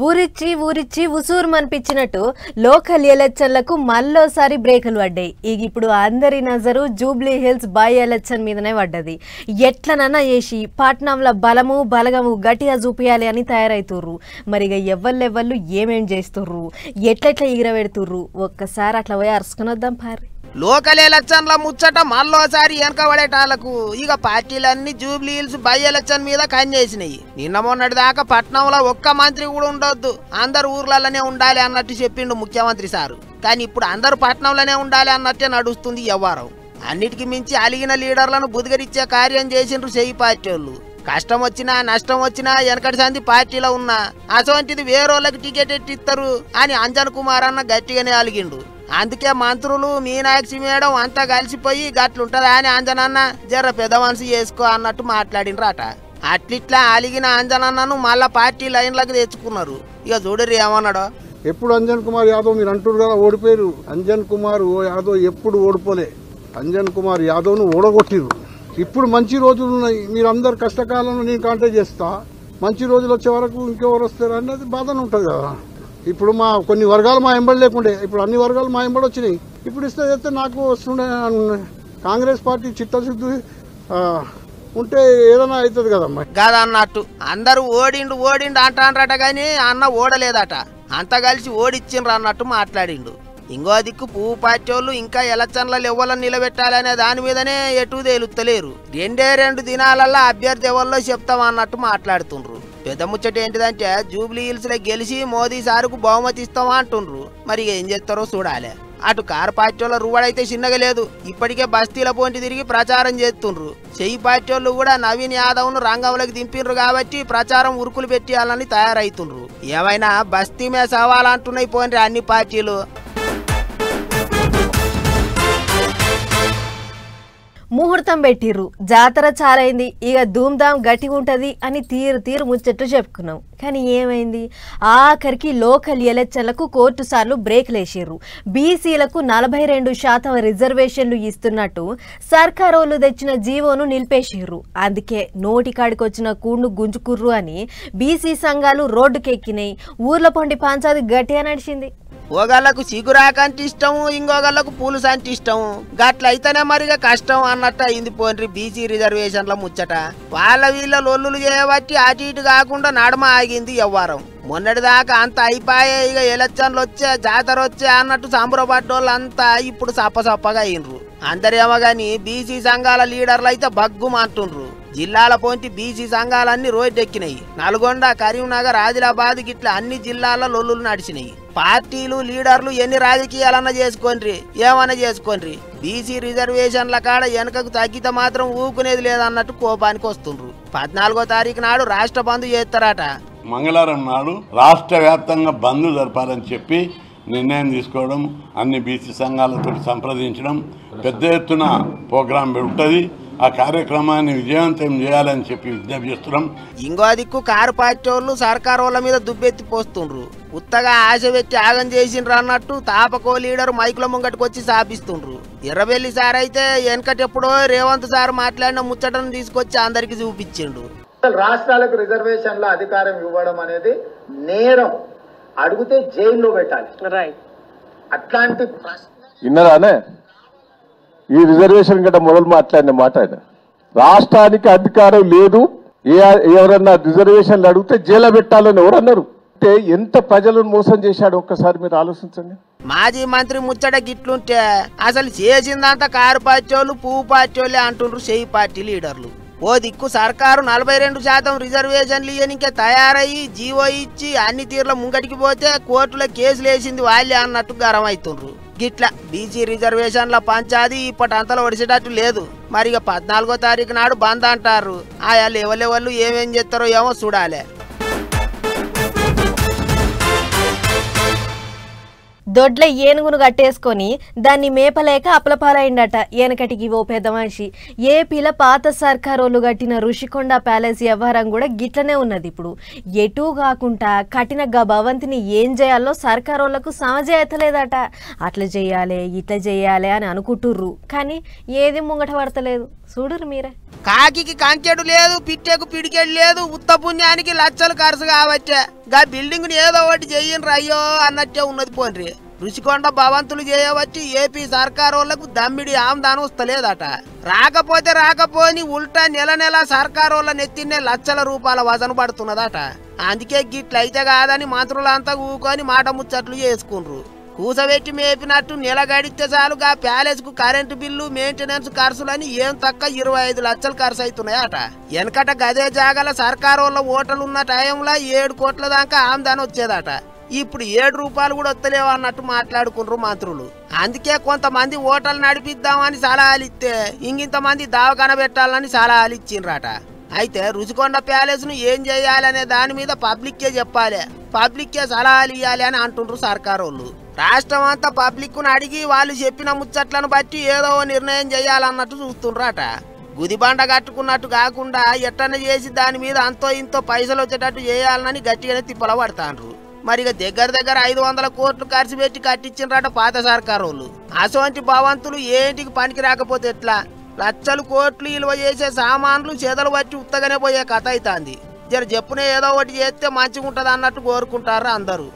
ఊరిచ్చి ఊరిచ్చి ఉసూరు మనిపించినట్టు local ఎలక్షన్లకు మళ్ళోసారి బ్రేకులు పడ్డాయి. ఇప్పుడు అందరి నజరు జూబ్లీ హిల్స్ బై ఎలక్షన్ మీదనే పడ్డది. ఎట్లనన్నా చేసి పట్నంలో బలము బలగము గట్టిగా చూపియాలి అని తయారైతుర్రు. మరి ఇక ఎవ్వళ్ళు ఏమేం చేస్తుర్రు, ఎట్లెట్లా ఎగిరబెడుతుర్రు, ఒక్కసారి అట్లా పోయి అరుసుకుని వద్దాం పారి. లోకల్ ఎలక్షన్ల ముచ్చట మళ్ళోసారి వెనకబడేటాలకు ఇక పార్టీలన్నీ జూబ్లీ హిల్స్ బై ఎలక్షన్ మీద కన్నేసినాయి. నిన్న మొన్నటి దాకా పట్నంలో ఒక్క మంత్రి కూడా ఉండొద్దు, అందరు ఊర్లలోనే ఉండాలి అన్నట్టు చెప్పిండు ముఖ్యమంత్రి సారు. కానీ ఇప్పుడు అందరు పట్నంలోనే ఉండాలి అన్నట్టే నడుస్తుంది వ్యవహారం. అన్నిటికీ మించి అలిగిన లీడర్లను బుదిగరిచ్చే కార్యం చేసిండ్రు చెయ్యి పార్టీ వాళ్ళు. కష్టం వచ్చినా నష్టం వచ్చినా వెనకటి సంది పార్టీలో ఉన్నా అసోంటిది వేరోళ్ళకి టికెట్ ఎట్టిస్తారు అని అంజన్ కుమార్ అన్న గట్టిగానే అలిగిండు. అందుకే మంత్రులు మీనాక్షి మేడం అంతా కలిసిపోయి గట్లుంటదా అని అంజనన్న జర పెద్ద మనసు చేసుకో అన్నట్టు మాట్లాడినరాట. అట్లిట్లా అలిగిన అంజనన్నను మళ్ళా పార్టీ లైన్లకు తెచ్చుకున్నారు. ఇక చూడరు ఏమన్నాడో. ఎప్పుడు అంజన్ కుమార్ యాదవ్ మీరు అంటున్నారు కదా ఓడిపోయారు. అంజన్ కుమార్ యాదవ్ ఎప్పుడు ఓడిపోలే. అంజన్ కుమార్ యాదవ్ను ఓడగొట్టిరు. ఇప్పుడు మంచి రోజులు ఉన్నాయి, మీరందరు కష్టకాలంలో నేను కాంటాక్ట్ చేస్తా, మంచి రోజులు వచ్చే వరకు ఇంకెవరు వస్తారు అనేది బాధనే ఉంటుంది కదా. ఇప్పుడు మా కొన్ని వర్గాలు మా ఎంబడి లేకుండే, ఇప్పుడు అన్ని వర్గాలు మా ఎంబడి వచ్చినాయి. ఇప్పుడు ఇస్తే నాకు వస్తుండే. కాంగ్రెస్ పార్టీ చిత్తశుద్ధి ఉంటే ఏదైనా అవుతుంది కదమ్మా. కాదన్నట్టు అందరూ ఓడిండు అంటారట గాని అన్న ఓడలేదట. అంతా కలిసి ఓడిచ్చిండ్రు అన్నట్టు మాట్లాడిండు. ఇంకో దిక్కు పువ్వు పార్టీ వాళ్ళు ఇంకా ఎలక్షన్లలో ఎవరిని నిలబెట్టాలనే దాని మీదనే ఎటు తేలుతలేరు. 2 దినాలల్లో అభ్యర్థి ఎవరిలో చెప్తామన్నట్టు మాట్లాడుతుండ్రు. పెద్ద ముచ్చట ఏంటిదంటే జూబ్లీ హిల్స్ లో గెలిచి మోదీ సారుకు బహుమతి ఇస్తామా అంటుండ్రు. మరి ఏం చేస్తారో చూడాలి. అటు కారు పార్టీ వాళ్ళ రువ్వడైతే చిన్నగా లేదు, ఇప్పటికే బస్తీల పోంటి తిరిగి ప్రచారం చేస్తుండ్రు. చెయ్యి పార్టీ వాళ్ళు కూడా నవీన్ యాదవ్ ను రంగంలోకి దింపిండ్రు కాబట్టి ప్రచారం ఉరుకులు పెట్టాలని తయారైతుండ్రు. ఏమైనా బస్తీ మే సవాలంటున్నాయి పోండ్రి అన్ని పార్టీలు. ముహూర్తం పెట్టిర్రు, జాతర చాలైంది, ఇక ధూమ్ధామ్ గట్టిగా ఉంటుంది అని తీరు ముచ్చట్లు చెప్పుకున్నాం. కానీ ఏమైంది? ఆఖరికి లోకల్ ఎలక్షన్లకు కోర్టు సార్లు బ్రేక్లు వేసిర్రు. బీసీలకు 42% రిజర్వేషన్లు ఇస్తున్నట్టు సర్కారోళ్ళు తెచ్చిన జీవోను నిలిపేసిర్రు. అందుకే నోటికాడికి వచ్చిన కూండు గుంజుకుర్రు అని బీసీ సంఘాలు రోడ్డుకెక్కినాయి. ఊర్ల పొండి పంచాది గట్టిగా నడిచింది. ఓగళ్లకు చిగురాకంటే ఇష్టము, ఇంకొకళ్ళకు పులుసు అంటే ఇష్టము. గట్లయితేనే మరిగా కష్టం అన్నట్టు అయింది పోండ్రి బీసీ రిజర్వేషన్ల ముచ్చట. వాళ్ళ వీళ్ళ లొల్లులు చేయబట్టి అటు ఇటు కాకుండా నడమ ఆగింది వ్యవహారం. మొన్నటి దాకా అంత అయిపోయే, ఇక ఎలక్షన్లు వచ్చే జాతర వచ్చే అన్నట్టు సంబరపడ్డోళ్ళంతా ఇప్పుడు సప్పసప్పగా అయినరు. అందరేమో గాని బీసీ సంఘాల లీడర్లు అయితే బగ్గుమంటుండ్రు. జిల్లాల పోంటి బీసీ సంఘాలన్నీ రోడ్డెక్కినాయి. నల్గొండ, కరీంనగర్, ఆదిలాబాద్ గిట్లా అన్ని జిల్లాల లొల్లులు నడిచినాయి. పార్టీలు లీడర్లు ఎన్ని రాజకీయాలన్నా చేసుకోండ్రి, ఏమన్నా చేసుకోండ్రి, బీసీ రిజర్వేషన్ల కాడ వెనకకు తగ్గితే మాత్రం ఊకునేది లేదన్నట్టు కోపానికి వస్తుండ్రు. 14వ తారీఖు నాడు రాష్ట్ర బంద్ చేస్తారట. మంగళవారం నాడు రాష్ట్ర వ్యాప్తంగా బంద్ జరపాలని చెప్పి నిర్ణయం తీసుకోవడం, అన్ని బీసీ సంఘాలతో సంప్రదించడం, పెద్ద ఎత్తున ప్రోగ్రాం ఉంటుంది. ఆ కార్యక్రమాన్ని విజయవంతం చేయాలని చెప్పి విజ్ఞప్తి చేస్తున్నాం. ఇంకో దిక్కు కారు పార్టీ వాళ్ళు సర్కారు వాళ్ళ మీద దుబ్బెత్తి పోస్తుండ్రు. ఉత్తగా ఆశ పెట్టి ఆగం చేసిండ్రు అన్నట్టు తాపకో లీడర్ మైకుల ముంగటికి వచ్చి సాపిస్తుండ్రు. ఎర్రబెల్లి సార్ అయితే వెనకటెప్పుడో రేవంత్ సార్ మాట్లాడిన ముచ్చటను తీసుకొచ్చి అందరికి చూపించిండు. రాష్ట్రాలకు రిజర్వేషన్ల అధికారం ఇవ్వడం అనేది నేరం, అడిగితే జైల్లో పెట్టాలి. అట్లాంటి విన్నరానే ఈ రిజర్వేషన్ గట్ట మొదలు మాట్లాడిన మాట ఆయన. రాష్ట్రానికి అధికారం లేదు, ఎవరన్నా రిజర్వేషన్లు అడిగితే జైలు పెట్టాలని ఎవరన్నారు? అంటే ఎంత ప్రజలను మోసం చేశాడు ఒక్కసారి మీరు ఆలోచించండి. మాజీ మంత్రి ముచ్చట గిట్లుంటే అసలు చేసిందంతా కారు పార్టీ వాళ్ళు పువ్వు పార్టీ వాళ్ళే అంటుండ్రు చెయ్యి పార్టీ లీడర్లు. ఓ దిక్కు సర్కారు 42% రిజర్వేషన్లు ఇయ్యనికే తయారయ్యి జీవో ఇచ్చి అన్ని తీర్ల ముంగటికి పోతే కోర్టులో కేసులు వేసింది వాళ్ళే అన్నట్టు గరం అవుతుండ్రు. గిట్లా బీసీ రిజర్వేషన్ల పంచాది ఇప్పటంతలో ఒడిసేటట్టు లేదు. మరి ఇక 14వ తారీఖు నాడు బంద్ అంటారు. ఆయా లెవెల్ ఏమేం చేస్తారో ఏమో చూడాలి. దొడ్ల ఏనుగును కట్టేసుకొని దాన్ని మేపలేక అప్లపాలైండట ఏనకటికి ఓ పెద్ద మనిషి. ఏపీల పాత సర్కారోళ్ళు కట్టిన ఋషికొండ ప్యాలెస్ వ్యవహారం కూడా గిట్లనే ఉన్నది. ఇప్పుడు ఎటూ కాకుండా కట్టిన భవంతిని ఏం చేయాలో సర్కారోళ్లకు సమజేయతలేదట. అట్లా చేయాలి ఇట్లా చేయాలి అని అనుకుంటుర్రు, కానీ ఏది ముంగట పడతలేదు. చూడురు మీరే. కాకి కంచెడు లేదు, పిట్టెకు పిడికెడు లేదు, ఉత్త పుణ్యానికి లచ్చలు ఖర్చు కావచ్చే. గా బిల్డింగ్ ని ఏదో ఒకటి చెయ్యండి అయ్యో అన్నట్టే ఉన్నది పోన్రి. రుషికొండ భవంతులు చేయవచ్చి ఏపీ సర్కార్ వాళ్ళకు దమ్మిడి ఆమ్దానం వస్తలేదట. రాకపోతే రాకపోని ఉల్టా నెల నెల సర్కార్ వాళ్ళ నెత్తినే లక్షల రూపాయల వజన పడుతున్నదట. అందుకే గిట్లయితే కాదని మంత్రులంతా ఊకొని మాట ముచ్చట్లు చేసుకుండ్రు. కూసబెట్టి మేపినట్టు నెల గడిస్తే చాలుగా ప్యాలెస్ కు కరెంటు బిల్లు మెయింటెనెన్స్ ఖర్చులని ఏం తక్క 25 లక్షలు ఖర్చు అవుతున్నాయట. వెనకట గదే జాగల సర్కార్ వాళ్ళ ఓటలు ఉన్న టైంలో 7 కోట్ల దాకా ఆమ్దానం వచ్చేదట. ఇప్పుడు 7 రూపాయలు కూడా వస్తలేవు అన్నట్టు మాట్లాడుకుండ్రు మంత్రులు. అందుకే కొంతమంది ఓటలు నడిపిద్దామని సలహాలు ఇస్తే ఇంకింతమంది దావకాన పెట్టాలని సలహాలు ఇచ్చిండ్రట. అయితే రుషికొండ ప్యాలెస్ ను ఏం చేయాలనే దాని మీద పబ్లిక్కే చెప్పాలి, పబ్లిక్కే సలహాలు ఇవ్వాలి అని అంటుండ్రు సర్కార్ వాళ్ళు. రాష్ట్రం అంతా పబ్లిక్ ను అడిగి వాళ్ళు చెప్పిన ముచ్చట్లను బట్టి ఏదో నిర్ణయం చేయాలన్నట్టు చూస్తుండ్రట. గుదిబండ కట్టుకున్నట్టు కాకుండా ఎట్టన చేసి దాని మీద అంతో ఇంతో పైసలు వచ్చేటట్టు చేయాలని గట్టిగానే తిప్పల పడతాండ్రు. మరి దగ్గర 500 కోట్లు ఖర్చు పెట్టి కట్టించిండ్రట పాత సర్కార్ వాళ్ళు. అసోంటి భవంతులు ఏంటికి పనికి రాకపోతే ఎట్లా? లక్షలు కోట్లు విలువ చేసే సామాన్లు చేదలు బట్టి ఉత్తగానే పోయే కథ అవుతుంది. జర చెప్పునే ఏదో ఒకటి చేస్తే మంచిగా ఉంటది అన్నట్టు కోరుకుంటారు అందరూ.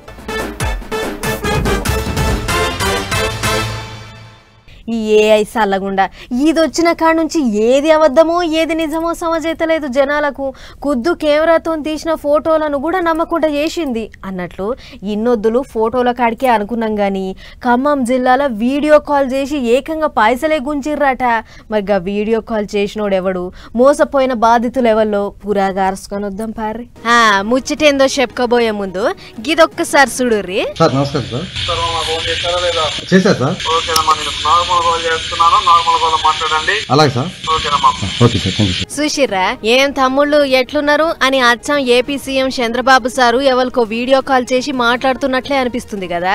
ఈ ఏఐ సల్లగుండా ఇది వచ్చిన కాడ నుంచి ఏది అబద్ధమో ఏది నిజమో సమజైతలేదు జనాలకు. కుద్దు కెమెరాతో తీసిన ఫోటోలను కూడా నమ్మకుండా చేసింది అన్నట్లు ఇన్నొద్దులు ఫోటోల కాడికే అనుకున్నాం కానీ ఖమ్మం జిల్లాలో వీడియో కాల్ చేసి ఏకంగా పైసలే గుంజిర్రాట. మరి వీడియో కాల్ చేసినోడు ఎవడు, మోసపోయిన బాధితులు ఎవరో పురాగా అరుసుకొని వద్దాం పారి. ముచ్చటేందో చెప్పుకోబోయే ముందు గిదొక్కసారి చూడుర్రి. సుశీర్రా ఏం తమ్ముళ్ళు ఎట్లున్నారు అని అచ్చం ఏపీ సీఎం చంద్రబాబు సారు ఎవరికో వీడియో కాల్ చేసి మాట్లాడుతున్నట్లే అనిపిస్తుంది కదా.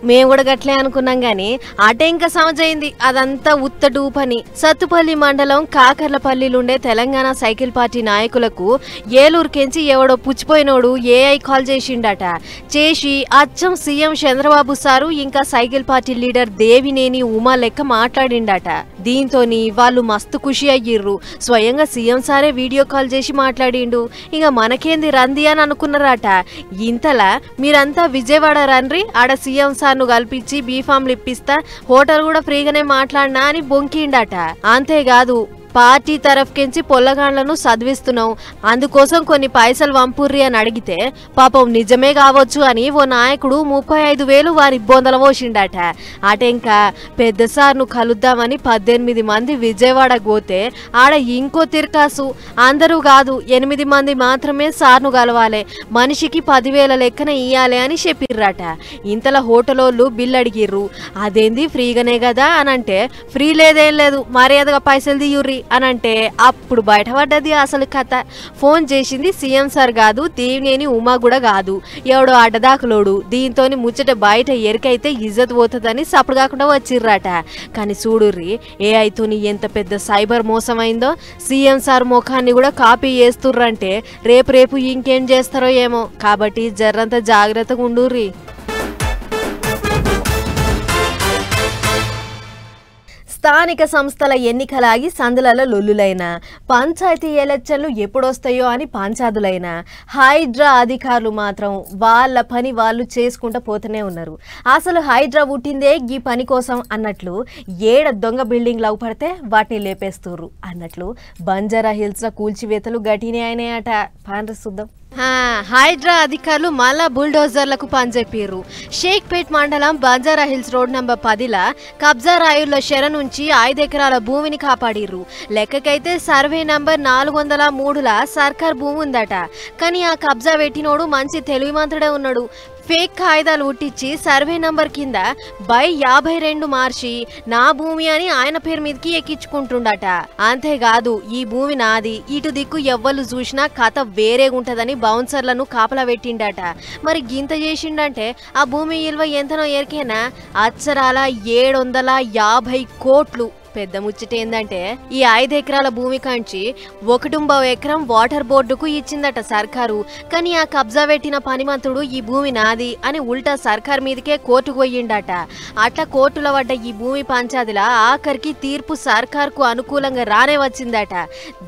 మేము కూడా గట్లే అనుకున్నాం గాని అటే ఇంకా సమజైంది అదంతా ఉత్తడు పని. సత్తుపల్లి మండలం కాకర్లపల్లిలుండే తెలంగాణ సైకిల్ పార్టీ నాయకులకు ఏలూరుకెంచి ఎవడో పుచ్చిపోయినోడు ఏఐ కాల్ చేసిండట. చేసి అచ్చం సీఎం చంద్రబాబు సారు ఇంకా cycle party leader Devineni Uma లెక్క మాట్లాడిండట. దీంతోని వాళ్ళు మస్తు ఖుషి అయ్యిర్రు. స్వయంగా సీఎం సారే వీడియో కాల్ చేసి మాట్లాడిండు. ఇక మనకేంది రంది అని అనుకున్నారట. ఇంతలా మీరంతా విజయవాడ రండ్రి, ఆడ సీఎం సార్ను కల్పించి బీఫామ్లు ఇప్పిస్తా, హోటల్ కూడా ఫ్రీగానే మాట్లాడినా అని బొంకిండట. అంతేకాదు పార్టీ తరఫుకెంచి పొల్లగాండ్లను చదివిస్తున్నాం, అందుకోసం కొన్ని పైసలు వంపుర్రి అని అడిగితే పాపం నిజమే కావచ్చు అని ఓ నాయకుడు 35,000 వారి బొందల పోసిండట. అటెంకా పెద్ద సార్ను కలుద్దామని 18 మంది విజయవాడకు పోతే ఆడ ఇంకో తిరకాసు. అందరూ కాదు 8 మంది మాత్రమే సార్ను కలవాలి, మనిషికి 10,000 లెక్కన ఇయ్యాలి అని చెప్పిర్రట. ఇంతలో హోటలోళ్ళు బిల్లు అడిగిర్రు. అదేంది ఫ్రీగానే కదా అనంటే ఫ్రీ లేదేం లేదు మర్యాదగా పైసలు తీయుర్రి అనంటే అప్పుడు బయటపడ్డది అసలు కథ. ఫోన్ చేసింది సీఎం సార్ కాదు, దేవినేని ఉమా కూడా కాదు, ఎవడో అడ్డదాకులోడు. దీంతో ముచ్చట బయట ఎరికైతే ఇజ్జత్ పోతుందని సప్పుడు కాకుండా వచ్చిర్రట. కానీ చూడుర్రి ఏఐతోని ఎంత పెద్ద సైబర్ మోసమైందో. సీఎం సార్ ముఖాన్ని కూడా కాపీ చేస్తుర్రంటే రేపు ఇంకేం చేస్తారో ఏమో. కాబట్టి జర్రంత జాగ్రత్తగా ఉండుర్రి. స్థానిక సంస్థల ఎన్నికలాగి సందులలో లొల్లులైనా, పంచాయతీ ఎలక్షన్లు ఎప్పుడొస్తాయో అని పంచాదులైనా, హైడ్రా అధికారులు మాత్రం వాళ్ళ పని వాళ్ళు చేసుకుంటూ పోతూనే ఉన్నారు. అసలు హైడ్రా పుట్టిందే ఈ పని కోసం అన్నట్లు ఏడ దొంగ బిల్డింగ్లు అవుపడితే వాటిని లేపేస్తుర్రు అన్నట్లు బంజారా హిల్స్ కూల్చివేతలు గట్టినే అయినాయట. పాండ్ర చూద్దాం. హైడ్రా అధికారులు మళ్ళా బుల్డోజర్లకు పనిచెప్పిర్రు. షేక్పేట్ మండలం బంజారా హిల్స్ రోడ్ నంబర్ 10ల కబ్జా రాయుళ్ల షెర నుంచి 5 ఎకరాల భూమిని కాపాడిర్రు. లెక్కకైతే సర్వే నంబర్ 403ల సర్కార్ భూమి ఉందట. కానీ ఆ కబ్జా పెట్టినోడు మంచి తెలివిమంతుడే ఉన్నాడు. ఫేక్ కాయిదాలు ఉట్టించి సర్వే నంబర్ కింద బై 52 మార్చి నా భూమి అని ఆయన పేరు మీదకి ఎక్కించుకుంటుండట. అంతేకాదు ఈ భూమి నాది, ఇటు దిక్కు ఎవ్వరు చూసినా కథ వేరే ఉంటదని బౌన్సర్లను కాపలా పెట్టిండట. మరి గింత చేసిండంటే ఆ భూమి విలువ ఎంతనో ఎరికేనా? అచ్చరాల 750 కోట్లు. పెద్ద ముచ్చట ఏందంటే ఈ 5 ఎకరాల భూమి కాంచి 1.5 ఎకరం వాటర్ బోర్డుకు ఇచ్చిందట సర్కారు. కానీ ఆ కబ్జా పెట్టిన పనిమంతుడు ఈ భూమి నాది అని ఉల్టా సర్కార్ మీదకే కోర్టుకు పోయిండట. అట్లా కోర్టులో పడ్డ ఈ భూమి పంచాయతీల ఆఖరికి తీర్పు సర్కార్కు అనుకూలంగా రానే వచ్చిందట.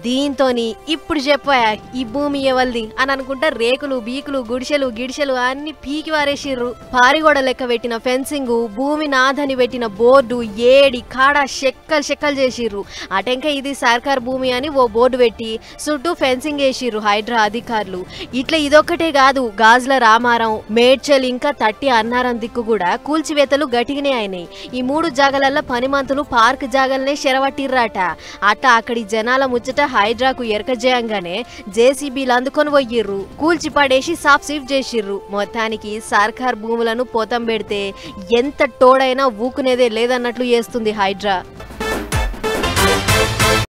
దీంతోని ఇప్పుడు చెప్పాయా ఈ భూమి ఎవల్ది అని అనుకుంటా రేకులు బీకులు గుడిసెలు గిడిసెలు అన్ని పీకి వారేసిర్రు. పారిగోడ లెక్క పెట్టిన ఫెన్సింగ్, భూమి నాదని పెట్టిన బోర్డు, ఏడి కాడ చెక్కలు చేసిర్రు. అటెంక ఇది సర్కార్ భూమి అని ఓ బోర్డు పెట్టి చుట్టూ ఫెన్సింగ్ వేసిర్రు హైడ్రా అధికారులు. ఇట్లా ఇదొక్కటే కాదు, గాజుల రామారం, మేడ్చల్ ఇంకా తట్టి అన్నారం దిక్కు కూడా కూల్చివేతలు గట్టిగానే అయినాయి. ఈ 3 జాగాలల్లో పనిమంతులు పార్క్ జాగాలనే చెరవట్టిర్రాట. అట్లా అక్కడి జనాల ముచ్చట హైడ్రాకు ఎరకజేయంగానే జేసీబీలు అందుకొని పోయిర్రు, కూల్చి పడేసి సాఫ్ సీఫ్ చేసిర్రు. మొత్తానికి సర్కార్ భూములను పోతం పెడితే ఎంత టోడైనా ఊకునేదే లేదన్నట్లు చేస్తుంది హైడ్రా.